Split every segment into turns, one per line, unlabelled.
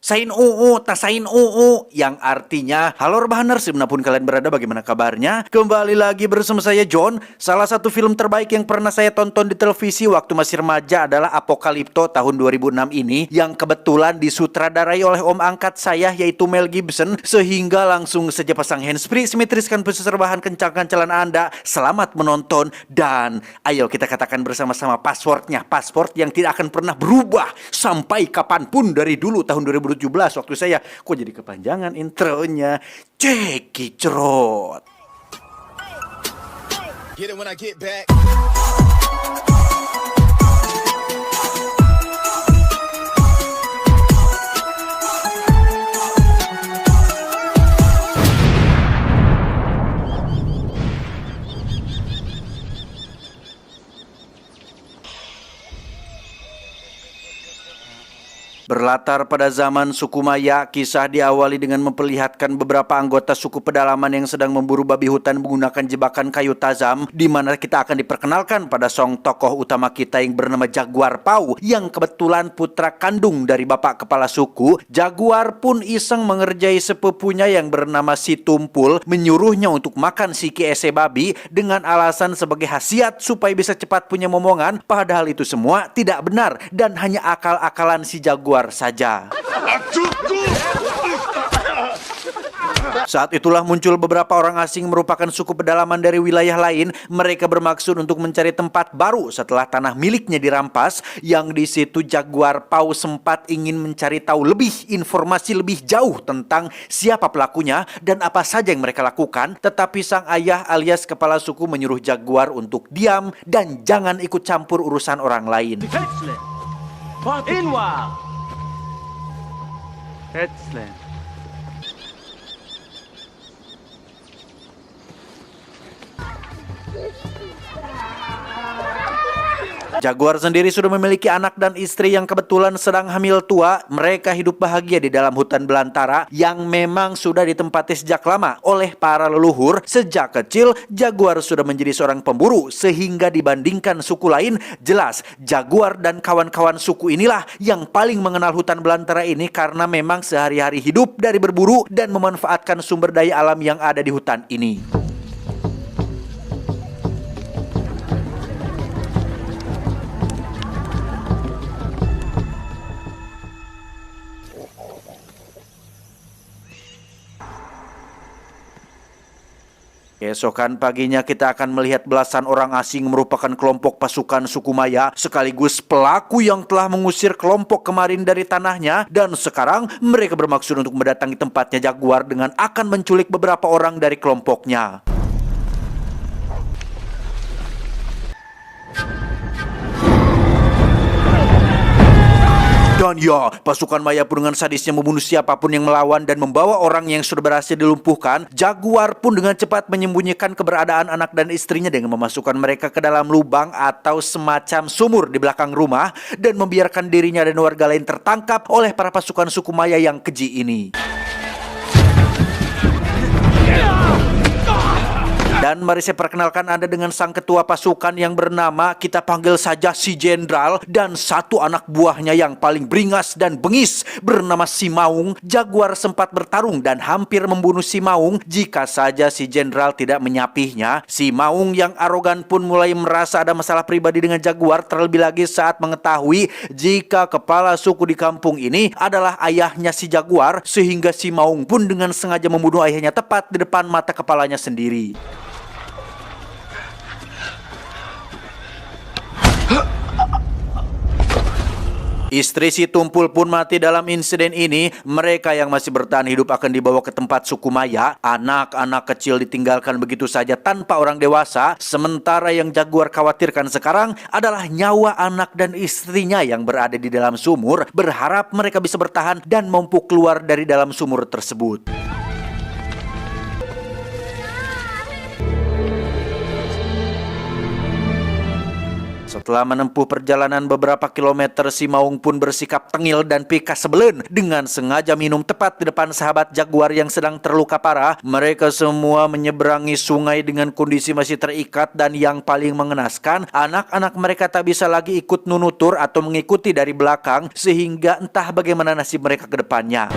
Sain UU, tasain UU, yang artinya halo rebahaners dimanapun kalian berada, bagaimana kabarnya? Kembali lagi bersama saya John. Salah satu film terbaik yang pernah saya tonton di televisi waktu masih remaja adalah Apokalipto tahun 2006 ini, yang kebetulan disutradarai oleh om angkat saya yaitu Mel Gibson. Sehingga langsung saja pasang handsfree, simetriskan posisi rebahan, kencangkan celana Anda. Selamat menonton dan ayo kita katakan bersama-sama passwordnya, password yang tidak akan pernah berubah sampai kapanpun dari dulu tahun 2017 waktu saya. Kok jadi kepanjangan intronya? Ceki cerot.
Get it when I get back.
Berlatar pada zaman suku Maya, kisah diawali dengan memperlihatkan beberapa anggota suku pedalaman yang sedang memburu babi hutan menggunakan jebakan kayu tajam, di mana kita akan diperkenalkan pada song tokoh utama kita yang bernama Jaguar Pau, yang kebetulan putra kandung dari bapak kepala suku. Jaguar pun iseng mengerjai sepupunya yang bernama si Tumpul, menyuruhnya untuk makan si KSE babi dengan alasan sebagai khasiat supaya bisa cepat punya momongan. Padahal itu semua tidak benar dan hanya akal-akalan si Jaguar saja. Saat itulah muncul beberapa orang asing merupakan suku pedalaman dari wilayah lain. Mereka bermaksud untuk mencari tempat baru setelah tanah miliknya dirampas. Yang di situ Jaguar Pau sempat ingin mencari tahu lebih informasi lebih jauh tentang siapa pelakunya dan apa saja yang mereka lakukan. Tetapi sang ayah alias kepala suku menyuruh Jaguar untuk diam dan jangan ikut campur urusan orang lain. Jaguar sendiri sudah memiliki anak dan istri yang kebetulan sedang hamil tua. Mereka hidup bahagia di dalam hutan belantara yang memang sudah ditempati sejak lama oleh para leluhur. Sejak kecil, Jaguar sudah menjadi seorang pemburu, sehingga dibandingkan suku lain, jelas Jaguar dan kawan-kawan suku inilah yang paling mengenal hutan belantara ini karena memang sehari-hari hidup dari berburu dan memanfaatkan sumber daya alam yang ada di hutan ini. Keesokan paginya kita akan melihat belasan orang asing merupakan kelompok pasukan suku Maya sekaligus pelaku yang telah mengusir kelompok kemarin dari tanahnya, dan sekarang mereka bermaksud untuk mendatangi tempatnya Jaguar dengan akan menculik beberapa orang dari kelompoknya. Dan ya, pasukan Maya pun dengan sadisnya membunuh siapapun yang melawan dan membawa orang yang sudah berhasil dilumpuhkan. Jaguar pun dengan cepat menyembunyikan keberadaan anak dan istrinya dengan memasukkan mereka ke dalam lubang atau semacam sumur di belakang rumah dan membiarkan dirinya dan warga lain tertangkap oleh para pasukan suku Maya yang keji ini. Dan mari saya perkenalkan Anda dengan sang ketua pasukan yang bernama, kita panggil saja si Jenderal, dan satu anak buahnya yang paling beringas dan bengis bernama si Maung. Jaguar sempat bertarung dan hampir membunuh si Maung jika saja si Jenderal tidak menyapihnya. Si Maung yang arogan pun mulai merasa ada masalah pribadi dengan Jaguar, terlebih lagi saat mengetahui jika kepala suku di kampung ini adalah ayahnya si Jaguar, sehingga si Maung pun dengan sengaja membunuh ayahnya tepat di depan mata kepalanya sendiri. Istri si Tumpul pun mati dalam insiden ini. Mereka yang masih bertahan hidup akan dibawa ke tempat suku Maya. Anak-anak kecil ditinggalkan begitu saja tanpa orang dewasa. Sementara yang Jaguar khawatirkan sekarang adalah nyawa anak dan istrinya yang berada di dalam sumur. Berharap mereka bisa bertahan dan mampu keluar dari dalam sumur tersebut. Setelah menempuh perjalanan beberapa kilometer, si Maung pun bersikap tengil dan pikas sebelen dengan sengaja minum tepat di depan sahabat jaguar yang sedang terluka parah. Mereka semua menyeberangi sungai dengan kondisi masih terikat, dan yang paling mengenaskan, anak-anak mereka tak bisa lagi ikut nunutur atau mengikuti dari belakang, sehingga entah bagaimana nasib mereka ke depannya.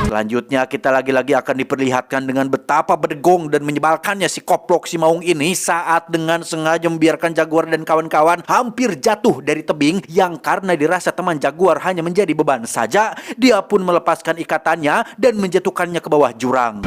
Selanjutnya kita lagi-lagi akan diperlihatkan dengan betapa berdegong dan menyebalkannya si koplok si Maung ini saat dengan sengaja membiarkan jaguar dan kawan-kawan hampir jatuh dari tebing, yang karena dirasa teman jaguar hanya menjadi beban saja, dia pun melepaskan ikatannya dan menjatuhkannya ke bawah jurang.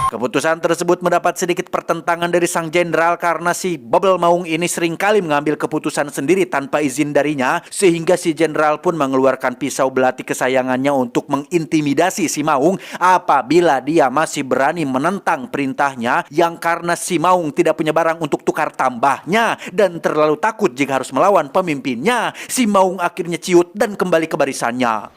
Keputusan tersebut mendapat sedikit pertentangan dari sang jenderal karena si Bubble Maung ini seringkali mengambil keputusan sendiri tanpa izin darinya, sehingga si jenderal pun mengeluarkan pisau belati kesayangannya untuk mengintimidasi si Maung apabila dia masih berani menentang perintahnya, yang karena si Maung tidak punya barang untuk tukar tambahnya dan terlalu takut jika harus melawan pemimpinnya, si Maung akhirnya ciut dan kembali ke barisannya.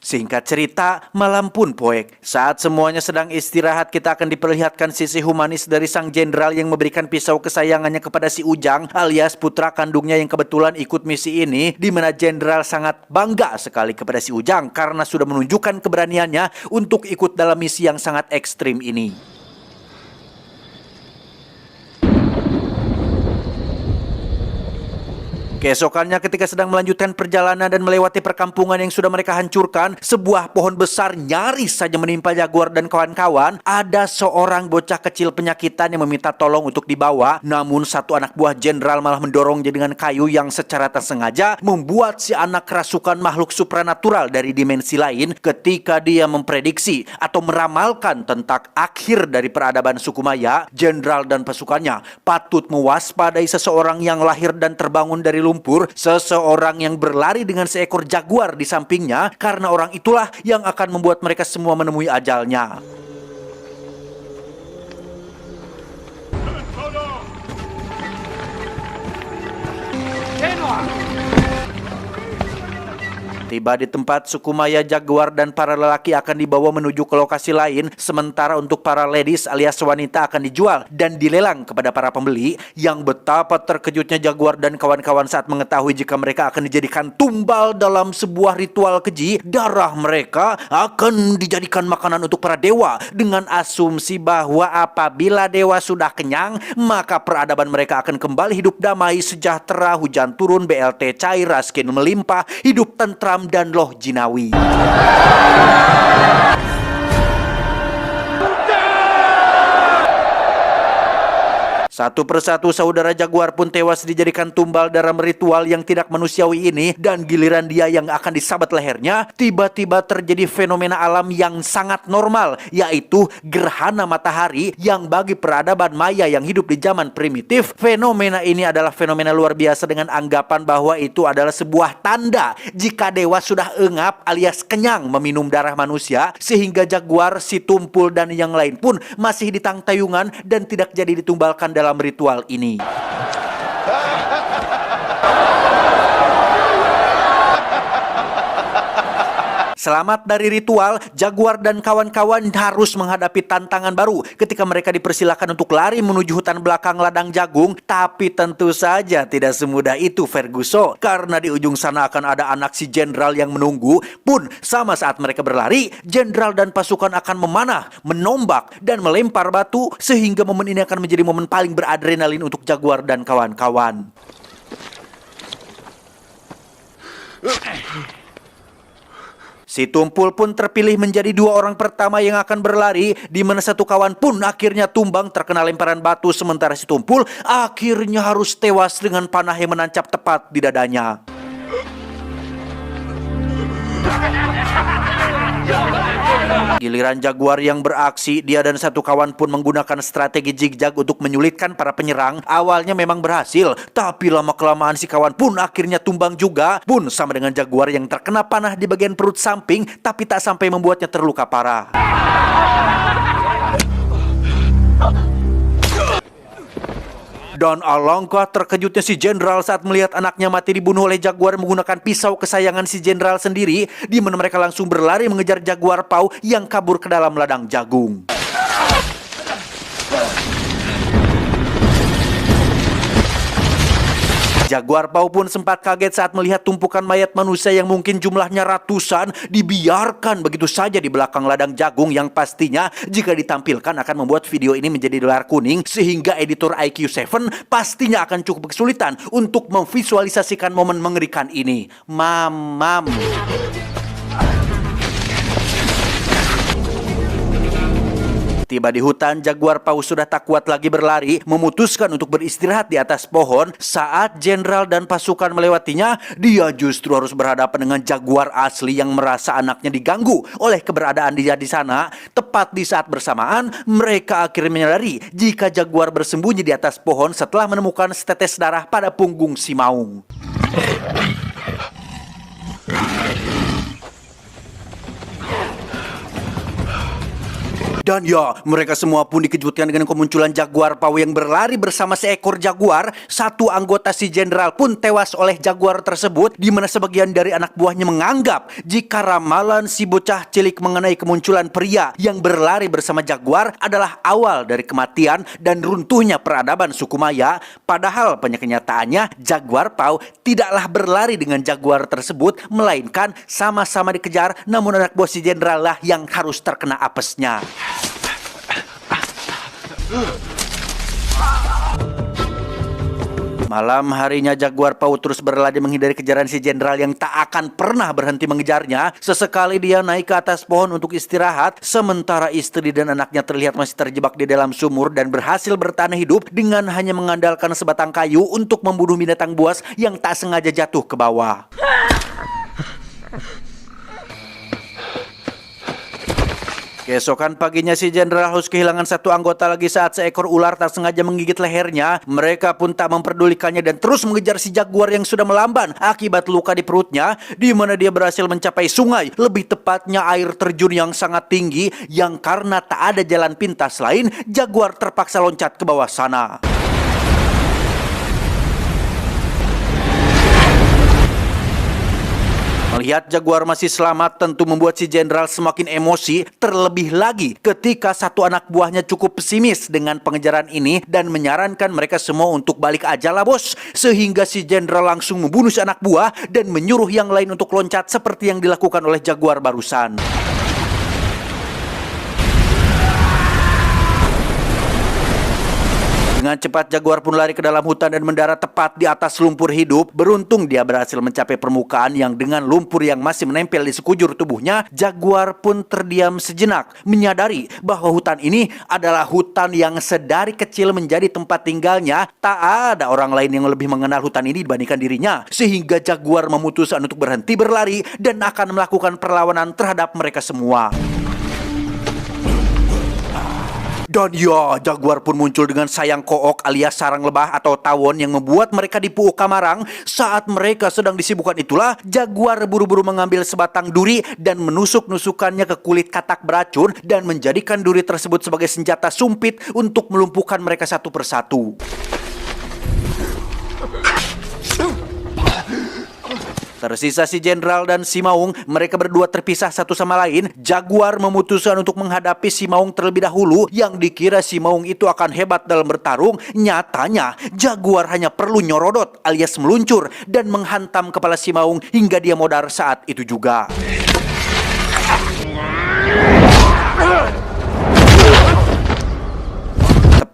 Singkat cerita, malam pun poek. Saat semuanya sedang istirahat, kita akan diperlihatkan sisi humanis dari sang jenderal yang memberikan pisau kesayangannya kepada si Ujang alias putra kandungnya yang kebetulan ikut misi ini, di mana jenderal sangat bangga sekali kepada si Ujang karena sudah menunjukkan keberaniannya untuk ikut dalam misi yang sangat ekstrim ini. Keesokannya ketika sedang melanjutkan perjalanan dan melewati perkampungan yang sudah mereka hancurkan, sebuah pohon besar nyaris saja menimpa jaguar dan kawan-kawan. Ada seorang bocah kecil penyakitan yang meminta tolong untuk dibawa, namun satu anak buah jenderal malah mendorongnya dengan kayu yang secara tak sengaja membuat si anak kerasukan makhluk supranatural dari dimensi lain ketika dia memprediksi atau meramalkan tentang akhir dari peradaban suku Maya. Jenderal dan pasukannya patut mewaspadai seseorang yang lahir dan terbangun dari lumpur, seseorang yang berlari dengan seekor jaguar di sampingnya, karena orang itulah yang akan membuat mereka semua menemui ajalnya. Tiba di tempat, suku Maya, jaguar, dan para lelaki akan dibawa menuju ke lokasi lain, sementara untuk para ladies alias wanita akan dijual dan dilelang kepada para pembeli. Yang betapa terkejutnya jaguar dan kawan-kawan saat mengetahui jika mereka akan dijadikan tumbal dalam sebuah ritual keji. Darah mereka akan dijadikan makanan untuk para dewa, dengan asumsi bahwa apabila dewa sudah kenyang, maka peradaban mereka akan kembali hidup damai, sejahtera, hujan turun, BLT cair, raskin melimpah, hidup tentram dan loh jinawi. Satu persatu saudara jaguar pun tewas dijadikan tumbal dalam ritual yang tidak manusiawi ini, dan giliran dia yang akan disabat lehernya, tiba-tiba terjadi fenomena alam yang sangat normal, yaitu gerhana matahari yang bagi peradaban Maya yang hidup di zaman primitif, fenomena ini adalah fenomena luar biasa dengan anggapan bahwa itu adalah sebuah tanda jika dewa sudah engap alias kenyang meminum darah manusia, sehingga jaguar, si tumpul, dan yang lain pun masih di tangtayungan dan tidak jadi ditumbalkan dalam ritual ini. Selamat dari ritual, jaguar dan kawan-kawan harus menghadapi tantangan baru ketika mereka dipersilakan untuk lari menuju hutan belakang ladang jagung. Tapi tentu saja tidak semudah itu, Ferguson, karena di ujung sana akan ada anak si jenderal yang menunggu. Pun sama saat mereka berlari, jenderal dan pasukan akan memanah, menombak, dan melempar batu, sehingga momen ini akan menjadi momen paling beradrenalin untuk jaguar dan kawan-kawan. Si Tumpul pun terpilih menjadi dua orang pertama yang akan berlari, di mana satu kawan pun akhirnya tumbang terkena lemparan batu, sementara si Tumpul akhirnya harus tewas dengan panah yang menancap tepat di dadanya. Giliran jaguar yang beraksi, dia dan satu kawan pun menggunakan strategi zigzag untuk menyulitkan para penyerang. Awalnya memang berhasil, tapi lama-kelamaan si kawan pun akhirnya tumbang juga. Pun sama dengan jaguar yang terkena panah di bagian perut samping, tapi tak sampai membuatnya terluka parah. Dan alangkah terkejutnya si jenderal saat melihat anaknya mati dibunuh oleh jaguar menggunakan pisau kesayangan si jenderal sendiri, di mana mereka langsung berlari mengejar jaguar paus yang kabur ke dalam ladang jagung. Jaguar paus pun sempat kaget saat melihat tumpukan mayat manusia yang mungkin jumlahnya ratusan dibiarkan begitu saja di belakang ladang jagung yang pastinya jika ditampilkan akan membuat video ini menjadi dolar kuning, sehingga editor IQ7 pastinya akan cukup kesulitan untuk memvisualisasikan momen mengerikan ini. Mamam. Tiba di hutan, jaguar paus sudah tak kuat lagi berlari, memutuskan untuk beristirahat di atas pohon. Saat jenderal dan pasukan melewatinya, dia justru harus berhadapan dengan jaguar asli yang merasa anaknya diganggu oleh keberadaan dia di sana. Tepat di saat bersamaan, mereka akhirnya menyadari jika jaguar bersembunyi di atas pohon setelah menemukan setetes darah pada punggung si maung. Dan ya, mereka semua pun dikejutkan dengan kemunculan jaguar paus yang berlari bersama seekor jaguar. Satu anggota si jenderal pun tewas oleh jaguar tersebut, di mana sebagian dari anak buahnya menganggap jika ramalan si bocah cilik mengenai kemunculan pria yang berlari bersama jaguar adalah awal dari kematian dan runtuhnya peradaban suku Maya. Padahal pada kenyataannya jaguar paus tidaklah berlari dengan jaguar tersebut, melainkan sama-sama dikejar, namun anak buah si jenderal lah yang harus terkena apesnya. Malam harinya jaguar paus terus berlari menghindari kejaran si jenderal yang tak akan pernah berhenti mengejarnya. Sesekali dia naik ke atas pohon untuk istirahat, sementara istri dan anaknya terlihat masih terjebak di dalam sumur dan berhasil bertahan hidup dengan hanya mengandalkan sebatang kayu untuk membunuh binatang buas yang tak sengaja jatuh ke bawah. Keesokan paginya si jenderal harus kehilangan satu anggota lagi saat seekor ular tak sengaja menggigit lehernya. Mereka pun tak memperdulikannya dan terus mengejar si jaguar yang sudah melamban akibat luka di perutnya, di mana dia berhasil mencapai sungai, lebih tepatnya air terjun yang sangat tinggi, yang karena tak ada jalan pintas lain, jaguar terpaksa loncat ke bawah sana. Melihat jaguar masih selamat tentu membuat si jenderal semakin emosi, terlebih lagi ketika satu anak buahnya cukup pesimis dengan pengejaran ini dan menyarankan mereka semua untuk balik aja lah bos. Sehingga si jenderal langsung membunuh si anak buah dan menyuruh yang lain untuk loncat seperti yang dilakukan oleh jaguar barusan. Dengan cepat jaguar pun lari ke dalam hutan dan mendarat tepat di atas lumpur hidup. Beruntung dia berhasil mencapai permukaan yang dengan lumpur yang masih menempel di sekujur tubuhnya. Jaguar pun terdiam sejenak, menyadari bahwa hutan ini adalah hutan yang sedari kecil menjadi tempat tinggalnya. Tak ada orang lain yang lebih mengenal hutan ini dibandingkan dirinya, sehingga jaguar memutuskan untuk berhenti berlari dan akan melakukan perlawanan terhadap mereka semua. Dan ya, jaguar pun muncul dengan sayang kook alias sarang lebah atau tawon yang membuat mereka dipuu kamarang. Saat mereka sedang disibukkan itulah, jaguar buru-buru mengambil sebatang duri dan menusuk-nusukannya ke kulit katak beracun dan menjadikan duri tersebut sebagai senjata sumpit untuk melumpuhkan mereka satu persatu. Tersisa si jenderal dan si maung, mereka berdua terpisah satu sama lain. Jaguar memutuskan untuk menghadapi si maung terlebih dahulu. Yang dikira si maung itu akan hebat dalam bertarung, nyatanya jaguar hanya perlu nyorodot alias meluncur dan menghantam kepala si maung hingga dia modar saat itu juga.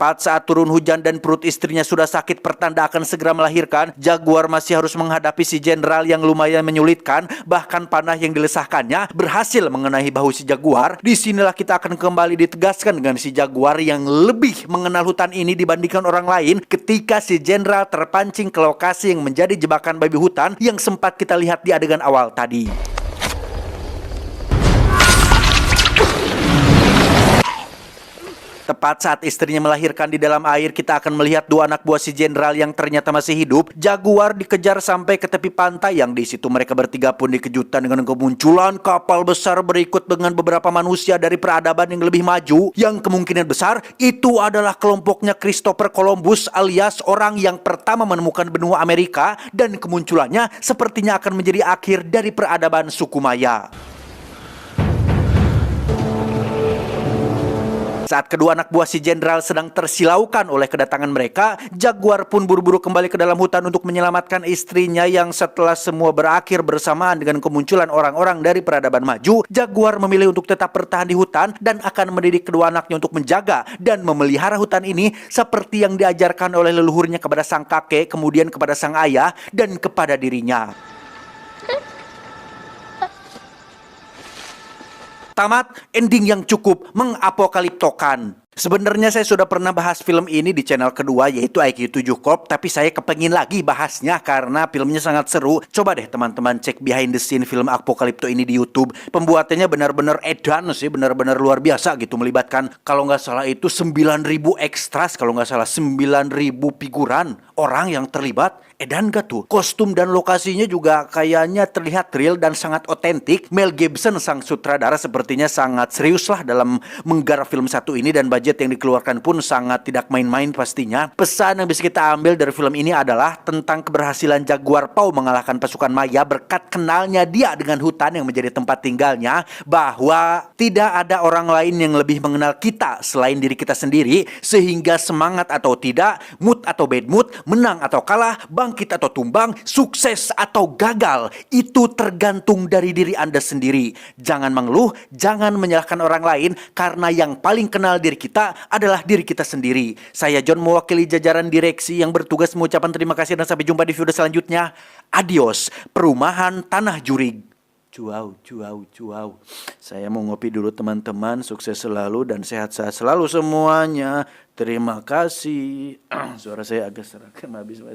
Tepat saat turun hujan dan perut istrinya sudah sakit pertanda akan segera melahirkan, jaguar masih harus menghadapi si jenderal yang lumayan menyulitkan. Bahkan panah yang dilesahkannya berhasil mengenai bahu si jaguar. Disinilah kita akan kembali ditegaskan dengan si jaguar yang lebih mengenal hutan ini dibandingkan orang lain, ketika si jenderal terpancing ke lokasi yang menjadi jebakan babi hutan yang sempat kita lihat di adegan awal tadi. Tepat saat istrinya melahirkan di dalam air, kita akan melihat dua anak buah si jenderal yang ternyata masih hidup. Jaguar dikejar sampai ke tepi pantai, yang di situ mereka bertiga pun dikejutkan dengan kemunculan kapal besar berikut dengan beberapa manusia dari peradaban yang lebih maju, yang kemungkinan besar itu adalah kelompoknya Christopher Columbus alias orang yang pertama menemukan benua Amerika, dan kemunculannya sepertinya akan menjadi akhir dari peradaban suku Maya. Saat kedua anak buah si jenderal sedang tersilaukan oleh kedatangan mereka, Jaguar pun buru-buru kembali ke dalam hutan untuk menyelamatkan istrinya, yang setelah semua berakhir bersamaan dengan kemunculan orang-orang dari peradaban maju, Jaguar memilih untuk tetap bertahan di hutan dan akan mendidik kedua anaknya untuk menjaga dan memelihara hutan ini seperti yang diajarkan oleh leluhurnya kepada sang kakek, kemudian kepada sang ayah, dan kepada dirinya. Tamat, ending yang cukup mengapokaliptokan. Sebenarnya saya sudah pernah bahas film ini di channel kedua, yaitu IQ 7 Corp, tapi saya kepengin lagi bahasnya karena filmnya sangat seru. Coba deh teman-teman cek behind the scene film Apokalipto ini di YouTube. Pembuatannya benar-benar edan sih, benar-benar luar biasa gitu, melibatkan kalau nggak salah itu 9.000 extras, kalau nggak salah 9.000 figuran orang yang terlibat. Edan gak tuh? Kostum dan lokasinya juga kayaknya terlihat real dan sangat otentik. Mel Gibson sang sutradara sepertinya sangat serius lah dalam menggarap film satu ini, dan budget yang dikeluarkan pun sangat tidak main-main pastinya. Pesan yang bisa kita ambil dari film ini adalah tentang keberhasilan Jaguar Paw mengalahkan pasukan Maya berkat kenalnya dia dengan hutan yang menjadi tempat tinggalnya, bahwa tidak ada orang lain yang lebih mengenal kita selain diri kita sendiri, sehingga semangat atau tidak, mood atau bad mood, menang atau kalah, bangkit atau tumbang, sukses atau gagal, itu tergantung dari diri Anda sendiri. Jangan mengeluh, jangan menyalahkan orang lain, karena yang paling kenal diri kita adalah diri kita sendiri. Saya John, mewakili jajaran direksi yang bertugas, mengucapkan terima kasih dan sampai jumpa di video selanjutnya. Adios, Perumahan Tanah Jurig. Cuau, cuau, cuau. Saya mau ngopi dulu teman-teman. Sukses selalu dan sehat-sehat selalu semuanya. Terima kasih. Suara saya agak serak habis.